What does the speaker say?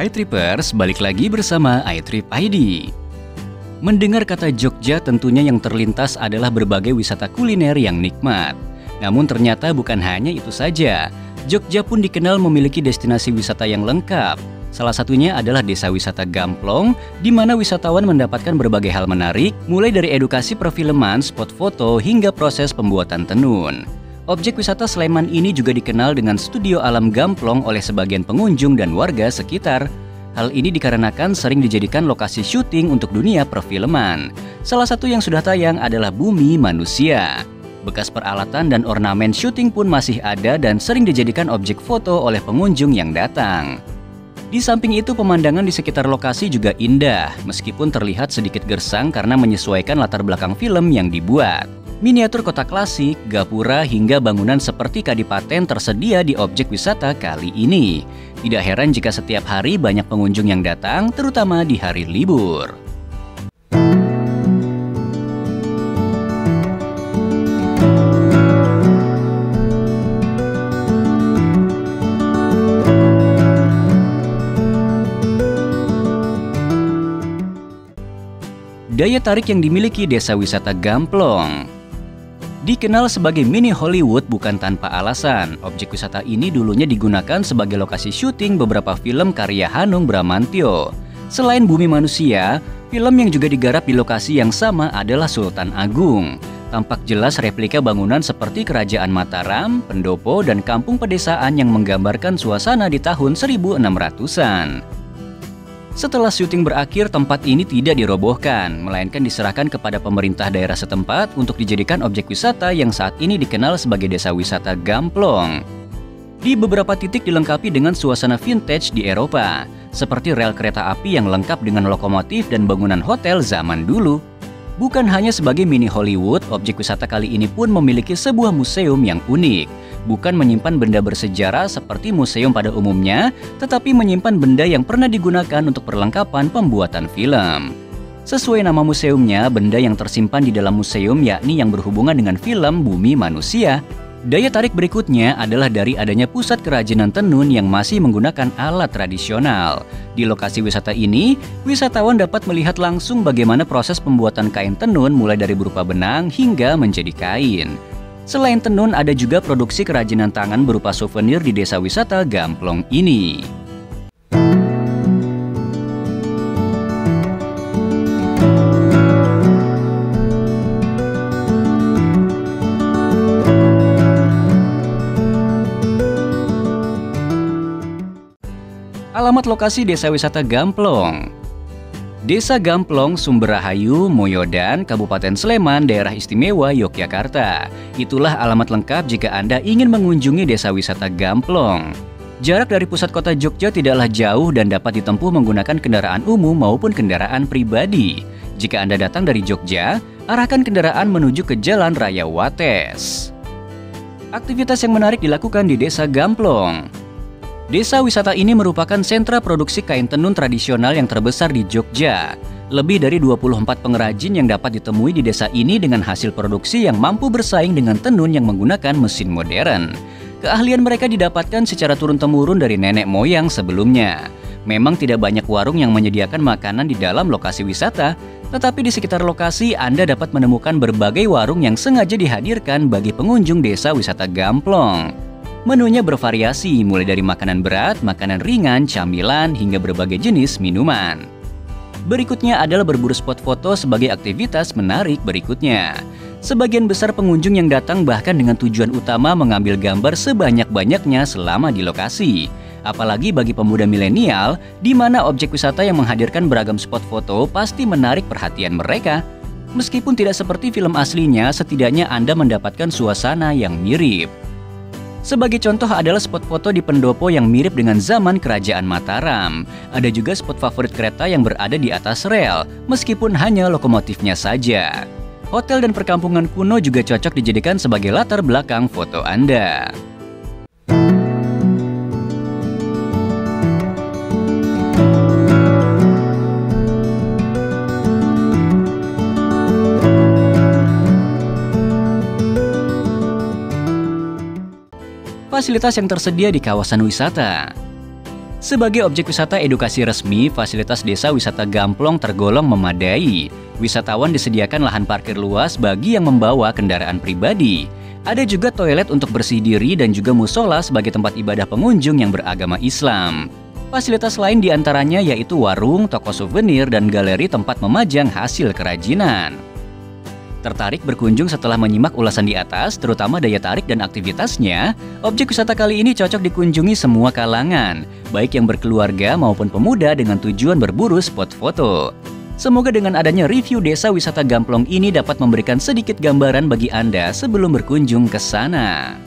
Hai Trippers, balik lagi bersama iTrip ID. Mendengar kata Jogja tentunya yang terlintas adalah berbagai wisata kuliner yang nikmat. Namun ternyata bukan hanya itu saja. Jogja pun dikenal memiliki destinasi wisata yang lengkap. Salah satunya adalah Desa Wisata Gamplong, di mana wisatawan mendapatkan berbagai hal menarik, mulai dari edukasi perfilman, spot foto, hingga proses pembuatan tenun. Objek wisata Sleman ini juga dikenal dengan studio alam Gamplong oleh sebagian pengunjung dan warga sekitar. Hal ini dikarenakan sering dijadikan lokasi syuting untuk dunia perfilman. Salah satu yang sudah tayang adalah Bumi Manusia. Bekas peralatan dan ornamen syuting pun masih ada dan sering dijadikan objek foto oleh pengunjung yang datang. Di samping itu pemandangan di sekitar lokasi juga indah, meskipun terlihat sedikit gersang karena menyesuaikan latar belakang film yang dibuat. Miniatur kota klasik, gapura, hingga bangunan seperti kadipaten tersedia di objek wisata kali ini. Tidak heran jika setiap hari banyak pengunjung yang datang, terutama di hari libur. Daya tarik yang dimiliki Desa Wisata Gamplong. Dikenal sebagai mini Hollywood bukan tanpa alasan, objek wisata ini dulunya digunakan sebagai lokasi syuting beberapa film karya Hanung Bramantyo. Selain Bumi Manusia, film yang juga digarap di lokasi yang sama adalah Sultan Agung. Tampak jelas replika bangunan seperti Kerajaan Mataram, pendopo, dan kampung pedesaan yang menggambarkan suasana di tahun 1600-an. Setelah syuting berakhir, tempat ini tidak dirobohkan, melainkan diserahkan kepada pemerintah daerah setempat untuk dijadikan objek wisata yang saat ini dikenal sebagai Desa Wisata Gamplong. Di beberapa titik dilengkapi dengan suasana vintage di Eropa, seperti rel kereta api yang lengkap dengan lokomotif dan bangunan hotel zaman dulu. Bukan hanya sebagai mini Hollywood, objek wisata kali ini pun memiliki sebuah museum yang unik. Bukan menyimpan benda bersejarah seperti museum pada umumnya, tetapi menyimpan benda yang pernah digunakan untuk perlengkapan pembuatan film. Sesuai nama museumnya, benda yang tersimpan di dalam museum yakni yang berhubungan dengan film Bumi Manusia. Daya tarik berikutnya adalah dari adanya pusat kerajinan tenun yang masih menggunakan alat tradisional. Di lokasi wisata ini, wisatawan dapat melihat langsung bagaimana proses pembuatan kain tenun mulai dari berupa benang hingga menjadi kain. Selain tenun, ada juga produksi kerajinan tangan berupa souvenir di Desa Wisata Gamplong ini. Alamat lokasi Desa Wisata Gamplong. Desa Gamplong, Sumberahayu, Moyodan, Kabupaten Sleman, Daerah Istimewa Yogyakarta. Itulah alamat lengkap jika Anda ingin mengunjungi Desa Wisata Gamplong. Jarak dari pusat kota Jogja tidaklah jauh dan dapat ditempuh menggunakan kendaraan umum maupun kendaraan pribadi. Jika Anda datang dari Jogja, arahkan kendaraan menuju ke Jalan Raya Wates. Aktivitas yang menarik dilakukan di Desa Gamplong. Desa wisata ini merupakan sentra produksi kain tenun tradisional yang terbesar di Jogja. Lebih dari 24 pengrajin yang dapat ditemui di desa ini dengan hasil produksi yang mampu bersaing dengan tenun yang menggunakan mesin modern. Keahlian mereka didapatkan secara turun-temurun dari nenek moyang sebelumnya. Memang tidak banyak warung yang menyediakan makanan di dalam lokasi wisata, tetapi di sekitar lokasi Anda dapat menemukan berbagai warung yang sengaja dihadirkan bagi pengunjung Desa Wisata Gamplong. Menunya bervariasi, mulai dari makanan berat, makanan ringan, camilan, hingga berbagai jenis minuman. Berikutnya adalah berburu spot foto sebagai aktivitas menarik berikutnya. Sebagian besar pengunjung yang datang bahkan dengan tujuan utama mengambil gambar sebanyak-banyaknya selama di lokasi. Apalagi bagi pemuda milenial, di mana objek wisata yang menghadirkan beragam spot foto pasti menarik perhatian mereka. Meskipun tidak seperti film aslinya, setidaknya Anda mendapatkan suasana yang mirip. Sebagai contoh adalah spot foto di pendopo yang mirip dengan zaman Kerajaan Mataram. Ada juga spot favorit kereta yang berada di atas rel, meskipun hanya lokomotifnya saja. Hotel dan perkampungan kuno juga cocok dijadikan sebagai latar belakang foto Anda. Fasilitas yang tersedia di kawasan wisata. Sebagai objek wisata edukasi resmi, fasilitas Desa Wisata Gamplong tergolong memadai. Wisatawan disediakan lahan parkir luas bagi yang membawa kendaraan pribadi. Ada juga toilet untuk bersih diri dan juga musola sebagai tempat ibadah pengunjung yang beragama Islam. Fasilitas lain diantaranya yaitu warung, toko souvenir, dan galeri tempat memajang hasil kerajinan. Tertarik berkunjung setelah menyimak ulasan di atas, terutama daya tarik dan aktivitasnya? Objek wisata kali ini cocok dikunjungi semua kalangan, baik yang berkeluarga maupun pemuda dengan tujuan berburu spot foto. Semoga dengan adanya review Desa Wisata Gamplong ini dapat memberikan sedikit gambaran bagi Anda sebelum berkunjung ke sana.